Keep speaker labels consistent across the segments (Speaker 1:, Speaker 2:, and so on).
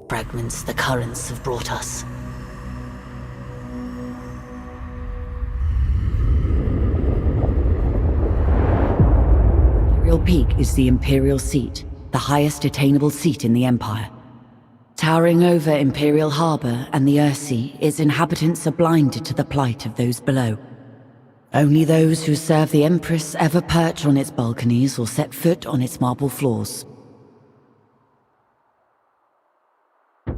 Speaker 1: Fragments the currents have brought us.
Speaker 2: Imperial Peak is the Imperial seat, the highest attainable seat in the Empire. Towering over Imperial Harbor and the Earthsea, its inhabitants are blinded to the plight of those below. Only those who serve the Empress ever perch on its balconies or set foot on its marble floors.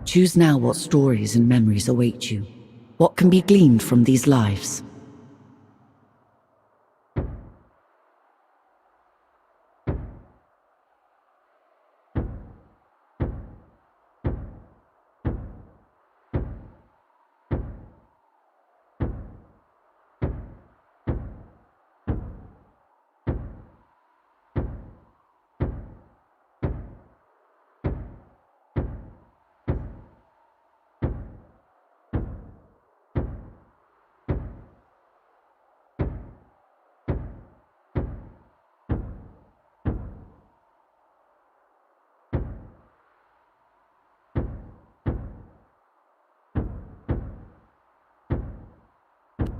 Speaker 2: Choose now what stories and memories await you. What can be gleaned from these lives?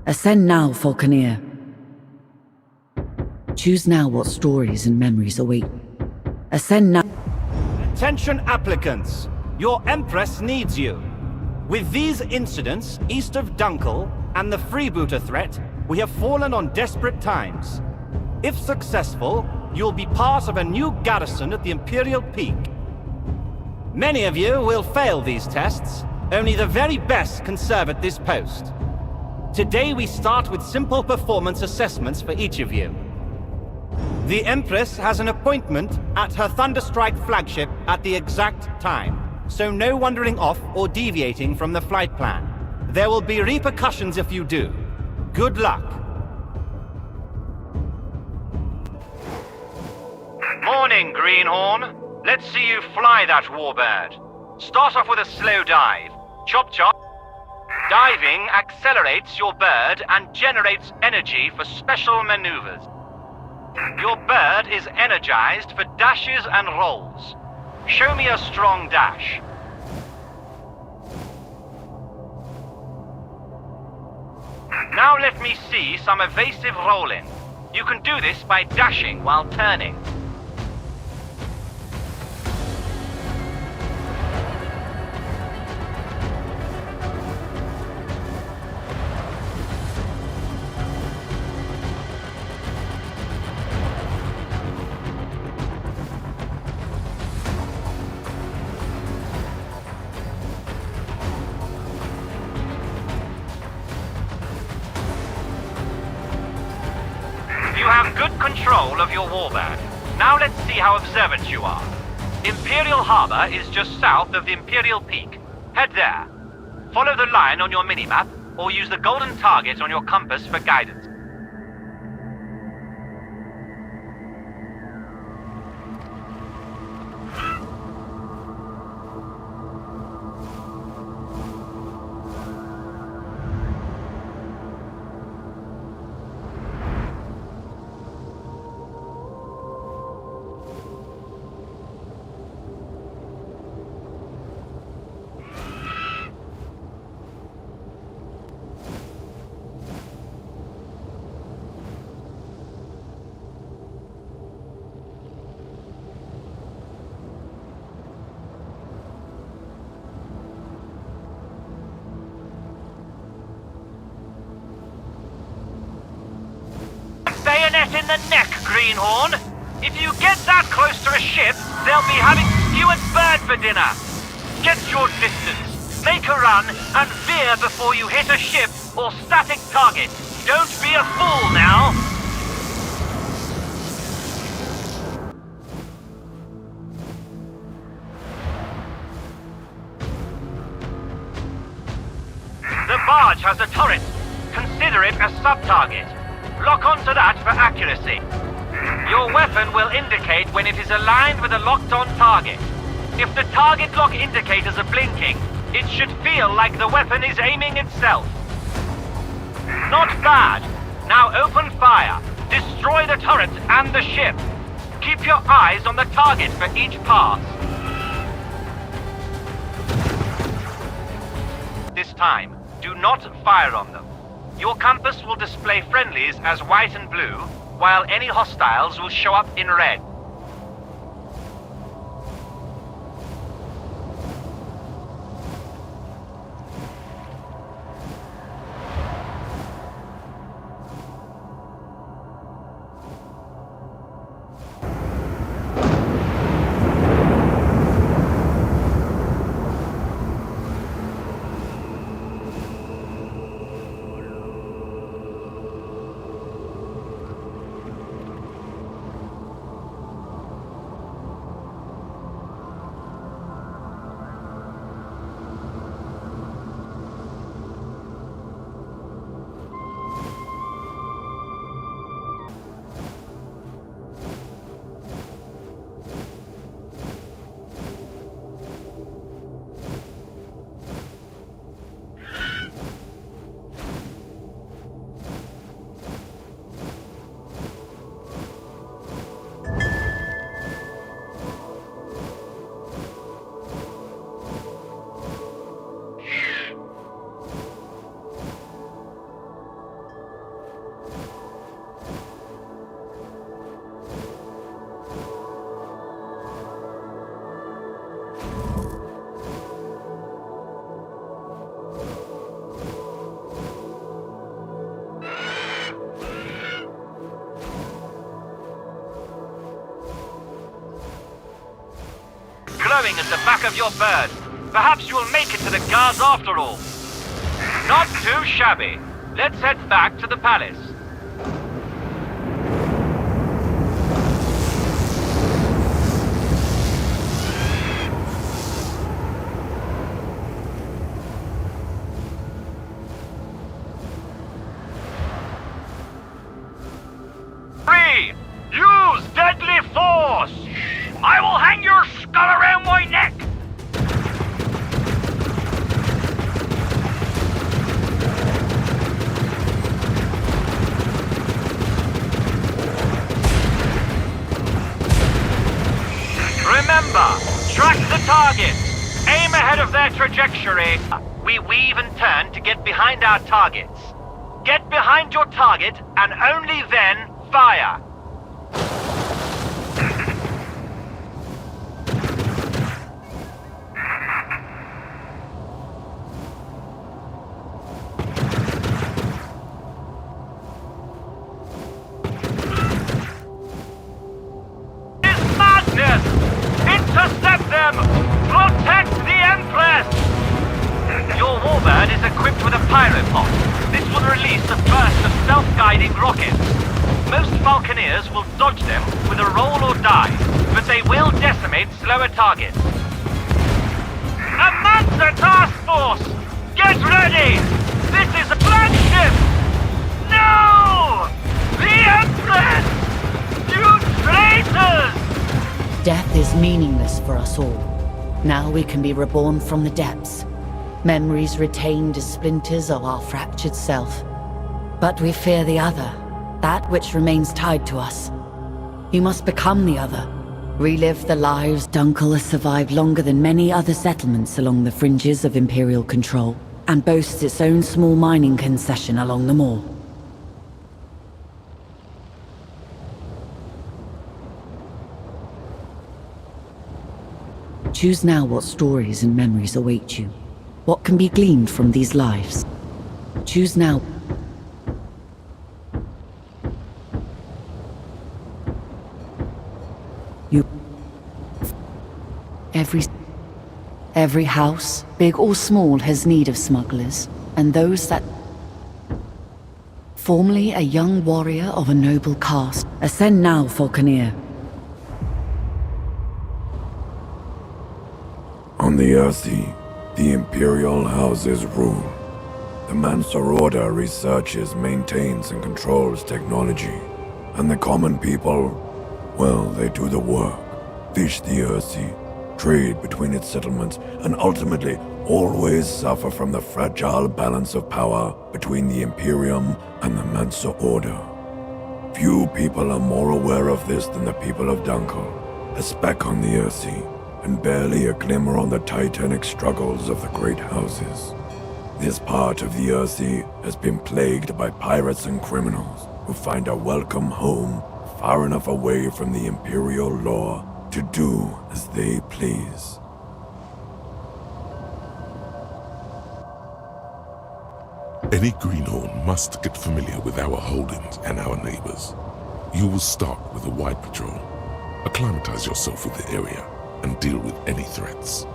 Speaker 2: Ascend now, Falconeer. Choose now what stories and memories await. Ascend now.
Speaker 3: Attention applicants! Your Empress needs you. With these incidents east of Dunkel and the freebooter threat, we have fallen on desperate times. If successful, you'll be part of a new garrison at the Imperial Peak. Many of you will fail these tests. Only the very best can serve at this post. Today we start with simple performance assessments for each of you. The Empress has an appointment at her Thunderstrike flagship at the exact time, so no wandering off or deviating from the flight plan. There will be repercussions if you do. Good luck.
Speaker 4: Morning, Greenhorn. Let's see you fly that warbird. Start off with a slow dive. Chop chop. Diving accelerates your bird and generates energy for special maneuvers. Your bird is energized for dashes and rolls. Show me a strong dash. Now let me see some evasive rolling. You can do this by dashing while turning. You have good control of your warbird. Now let's see how observant you are. Imperial Harbor is just south of the Imperial Peak. Head there. Follow the line on your minimap, or use the golden target on your compass for guidance. Bayonet in the neck, Greenhorn. If you get that close to a ship, they'll be having skewered bird for dinner. Get your distance, make a run, and veer before you hit a ship or static target. Don't be a fool now. The barge has a turret. Consider it a sub-target. Lock onto that for accuracy. Your weapon will indicate when it is aligned with a locked-on target. If the target lock indicators are blinking, it should feel like the weapon is aiming itself. Not bad. Now open fire. Destroy the turret and the ship. Keep your eyes on the target for each pass. time, do not fire on them. Your compass will display friendlies as white and blue, while any hostiles will show up in red. Glowing at the back of your bird. Perhaps you'll make it to the guards after all. Not too shabby. Let's head back to the palace. Use deadly force! I will hang your skull around my neck! Remember, track the targets. Aim ahead of their trajectory. We weave and turn to get behind our targets. Get behind your target and only then fire. Intercept them! Protect the Empress! Your warbird is equipped with a pyropod. This will release a burst of self-guiding rockets. Most Falconeers will dodge them with a roll or die, but they will decimate slower targets. A Mancer task force! Get ready! This is a flagship! No! The Empress! You traitors!
Speaker 2: Death is meaningless for us all. Now we can be reborn from the depths. Memories retained as splinters of our fractured self. But we fear the other, that which remains tied to us. You must become the other. Relive the lives Dunkel has survived longer than many other settlements along the fringes of Imperial control, and boasts its own small mining concession along them all. Choose now what stories and memories await you. What can be gleaned from these lives? Choose now. Every house, big or small, has need of smugglers, and those that... Formerly a young warrior of a noble caste. Ascend now, Falconeer.
Speaker 5: On the Earthy, the Imperial houses rule. The Mancer Order researches, maintains, and controls technology. And the common people, well, they do the work. Fish the Earthy, trade between its settlements, and ultimately always suffer from the fragile balance of power between the Imperium and the Mancer Order. Few people are more aware of this than the people of Dunkel, a speck on the Earthy, and barely a glimmer on the titanic struggles of the great houses. This part of the Earthsea has been plagued by pirates and criminals who find a welcome home far enough away from the Imperial law to do as they please.
Speaker 6: Any greenhorn must get familiar with our holdings and our neighbors. You will start with a wide patrol. Acclimatize yourself with the area and deal with any threats.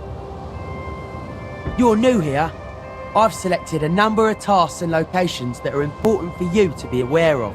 Speaker 7: You're new here. I've selected a number of tasks and locations that are important for you to be aware of.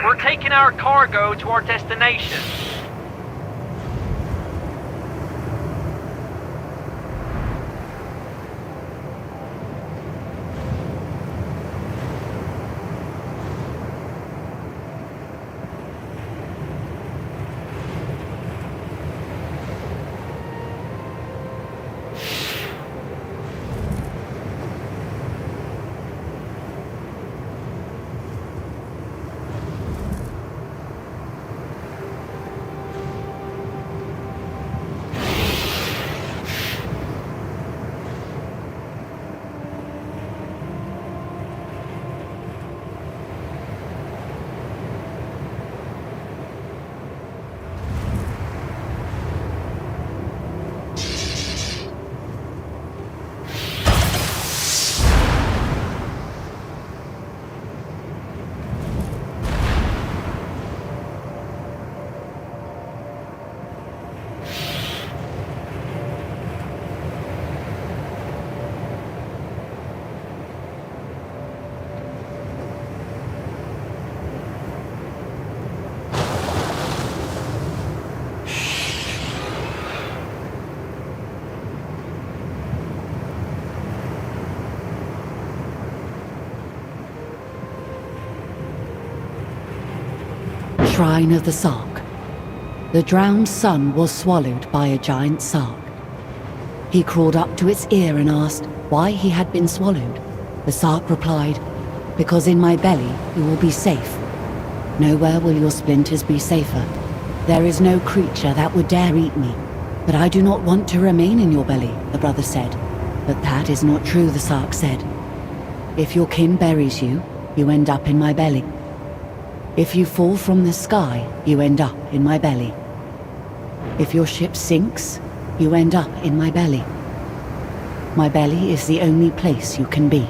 Speaker 4: We're taking our cargo to our destination.
Speaker 2: Shrine of the Sark. The drowned son was swallowed by a giant Sark. He crawled up to its ear and asked why he had been swallowed. The Sark replied, "Because in my belly you will be safe. Nowhere will your splinters be safer. There is no creature that would dare eat me. But I do not want to remain in your belly," the brother said. "But that is not true," the Sark said. "If your kin buries you, you end up in my belly. If you fall from the sky, you end up in my belly. If your ship sinks, you end up in my belly. My belly is the only place you can be."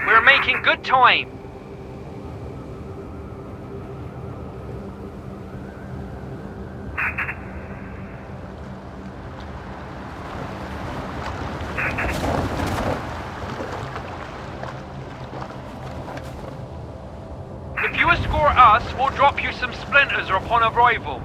Speaker 4: We're making good time. If you escort us, we'll drop you some splinters upon arrival.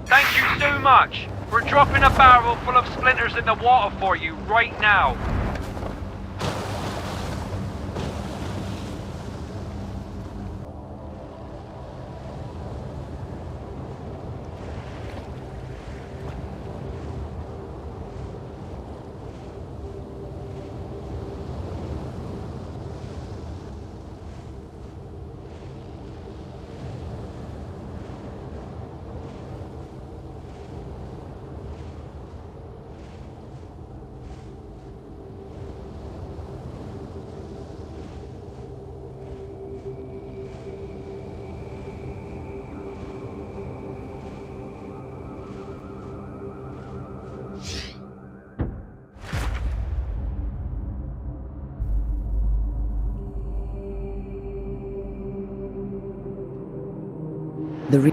Speaker 4: Thank you so much. We're dropping a barrel full of splinters in the water for you right now.
Speaker 2: The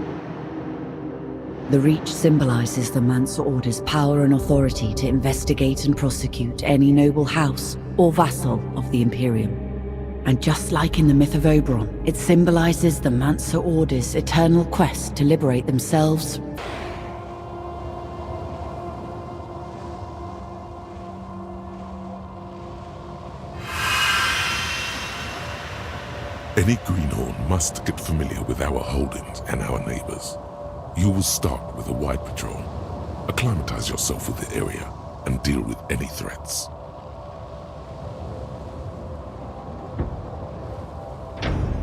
Speaker 2: Reach symbolizes the Mansa Order's power and authority to investigate and prosecute any noble house or vassal of the Imperium. And just like in the myth of Oberon, it symbolizes the Mansa Order's eternal quest to liberate themselves.
Speaker 6: Any greenhorn must get familiar with our holdings and our neighbors. You will start with a wide patrol, acclimatize yourself with the area, and deal with any threats.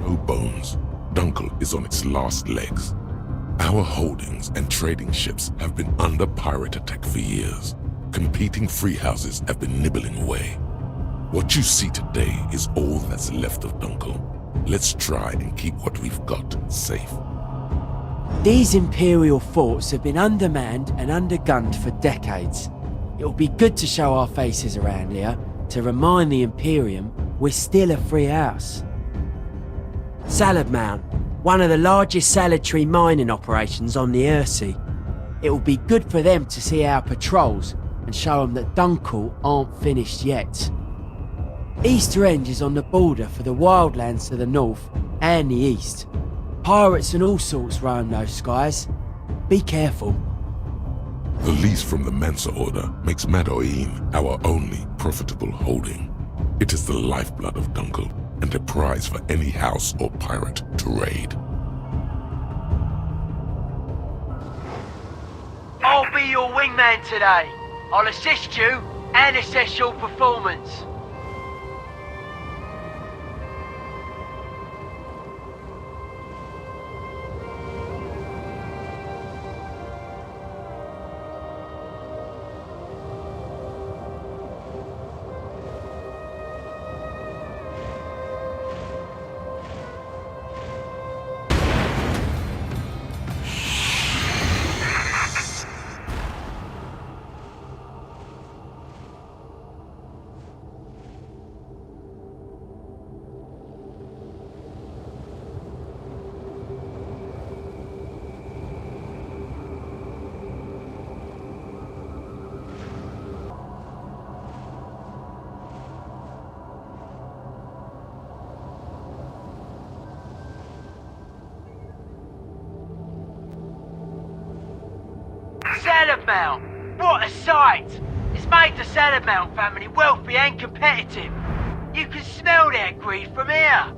Speaker 6: No bones, Dunkel is on its last legs. Our holdings and trading ships have been under pirate attack for years. Competing free houses have been nibbling away. What you see today is all that's left of Dunkel. Let's try and keep what we've got safe.
Speaker 7: These Imperial forts have been undermanned and undergunned for decades. It'll be good to show our faces around here, to remind the Imperium we're still a free house. Salad Mount, one of the largest salad-tree mining operations on the Earthsea. It'll be good for them to see our patrols and show them that Dunkel aren't finished yet. Easter End is on the border for the wildlands to the north and the east. Pirates and all sorts roam those skies. Be careful.
Speaker 6: The lease from the Mansa Order makes Madoin our only profitable holding. It is the lifeblood of Dunkel and a prize for any house or pirate to raid.
Speaker 7: I'll be your wingman today. I'll assist you and assess your performance. Salad Mount! What a sight! It's made the Salad Mount family wealthy and competitive. You can smell their greed from here.